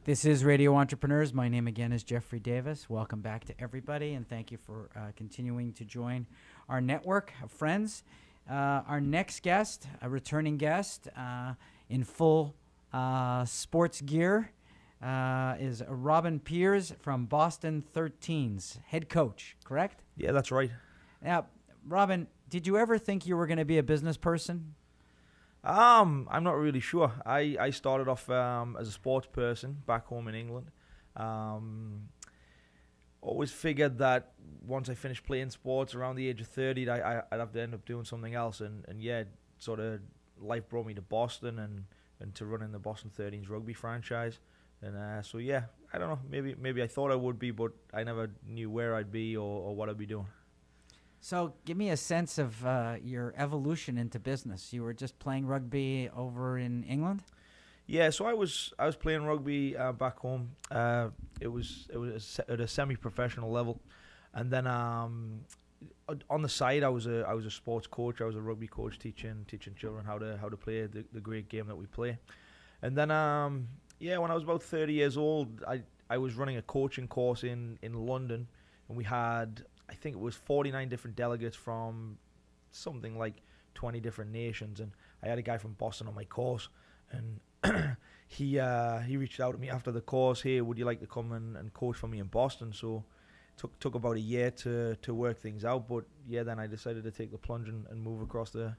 This is Radio Entrepreneurs. My name again is Jeffrey Davis. Welcome back to everybody, and thank you for continuing to join our network of friends. Our next guest, a returning guest in full sports gear, is Robin Peers from Boston 13s, head coach, correct? Yeah, that's right. Now, Robin, did you ever think you were going to be a business person? I'm not really sure. I started off as a sports person back home in England. Always figured that once I finished playing sports around the age of 30, I'd have to end up doing something else. And yeah, sort of life brought me to Boston and to running the Boston 13s rugby franchise. And so yeah, I don't know. Maybe I thought I would be, but I never knew where I'd be or what I'd be doing. So give me a sense of your evolution into business. You were just playing rugby over in England? Yeah, so I was playing rugby back home. It was at a semi-professional level, and then on the side I was a sports coach. I was a rugby coach teaching children how to play the great game that we play. And then when I was about 30 years old, I was running a coaching course in London, and we had, I think it was 49 different delegates from something like 20 different nations, and I had a guy from Boston on my course, and he reached out to me after the course. Hey, would you like to come and coach for me in Boston? So took about a year to work things out, but yeah, then I decided to take the plunge and move across the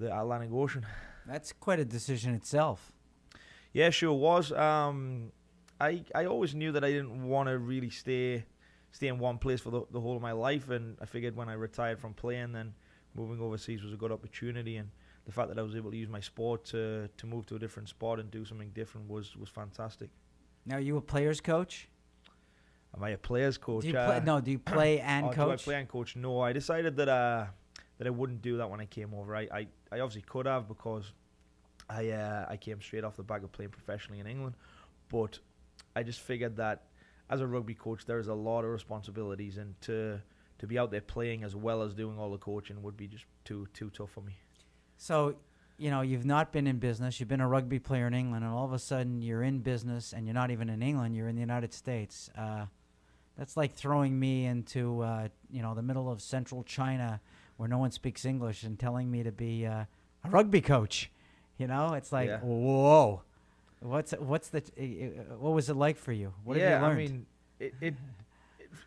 Atlantic Ocean. That's quite a decision itself. Yeah, sure was. I always knew that I didn't want to really stay in one place for the whole of my life, and I figured when I retired from playing, then moving overseas was a good opportunity, and the fact that I was able to use my sport to move to a different spot and do something different was fantastic. Now, are you a player's coach? Am I a player's coach? Do you play and coach? Do I play and coach? No, I decided that I wouldn't do that when I came over. I obviously could have, because I came straight off the back of playing professionally in England, but I just figured that as a rugby coach, there is a lot of responsibilities, and to be out there playing as well as doing all the coaching would be just too tough for me. So, you've not been in business. You've been a rugby player in England, and all of a sudden you're in business, and you're not even in England. You're in the United States. That's like throwing me into the middle of central China where no one speaks English and telling me to be a rugby coach. It's like, yeah. Whoa. What was it like for you? What have you learned? I mean,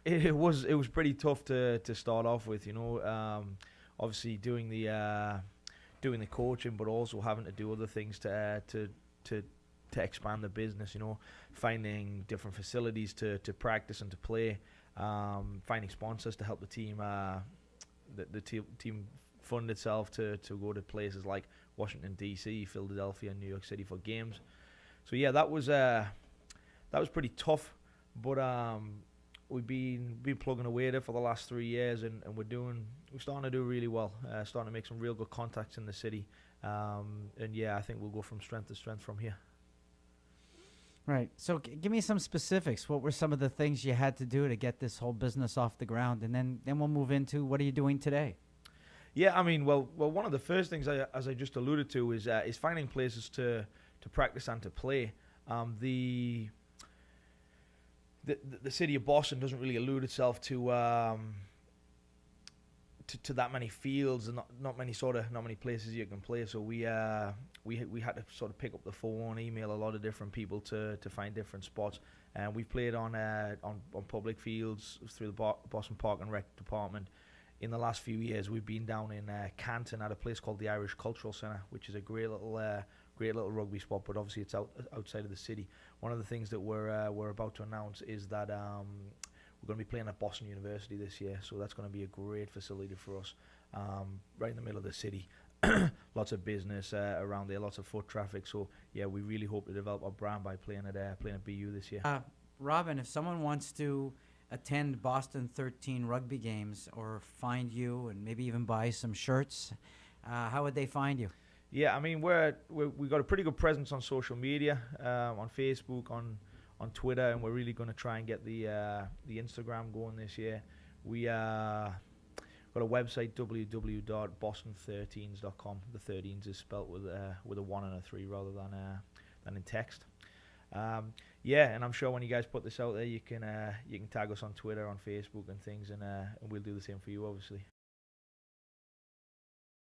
it was pretty tough to start off with. Obviously doing the coaching, but also having to do other things to expand the business. Finding different facilities to practice and to play, finding sponsors to help the team. The team fund itself to go to places like Washington D.C., Philadelphia, and New York City for games. So yeah, that was pretty tough, but we've been plugging away there for the last 3 years, and we're starting to do really well. Starting to make some real good contacts in the city, and yeah, I think we'll go from strength to strength from here. Right. So give me some specifics. What were some of the things you had to do to get this whole business off the ground, and then we'll move into what are you doing today? Yeah, I mean, well, one of the first things, as I just alluded to, is finding places to practice and to play. The city of Boston doesn't really allude itself to that many fields and not many places you can play. So we had to sort of pick up the phone, email a lot of different people to find different spots. And we've played on public fields through the Boston Park and Rec department. In the last few years, we've been down in Canton at a place called the Irish Cultural Centre, which is a great little rugby spot, but obviously it's outside of the city. One of the things that we're about to announce is that we're going to be playing at Boston University this year, so that's going to be a great facility for us, right in the middle of the city. Lots of business around there, lots of foot traffic. So yeah, we really hope to develop our brand by playing at BU this year. Robin, if someone wants to attend Boston 13 rugby games or find you and maybe even buy some shirts, how would they find you? Yeah, I mean, we've got a pretty good presence on social media, on Facebook, on Twitter, and we're really going to try and get the Instagram going this year. We got a website, www.boston13s.com. The 13s is spelt with a 1 and a 3 rather than in text. Yeah, and I'm sure when you guys put this out there, you can tag us on Twitter, on Facebook, and things, and we'll do the same for you, obviously.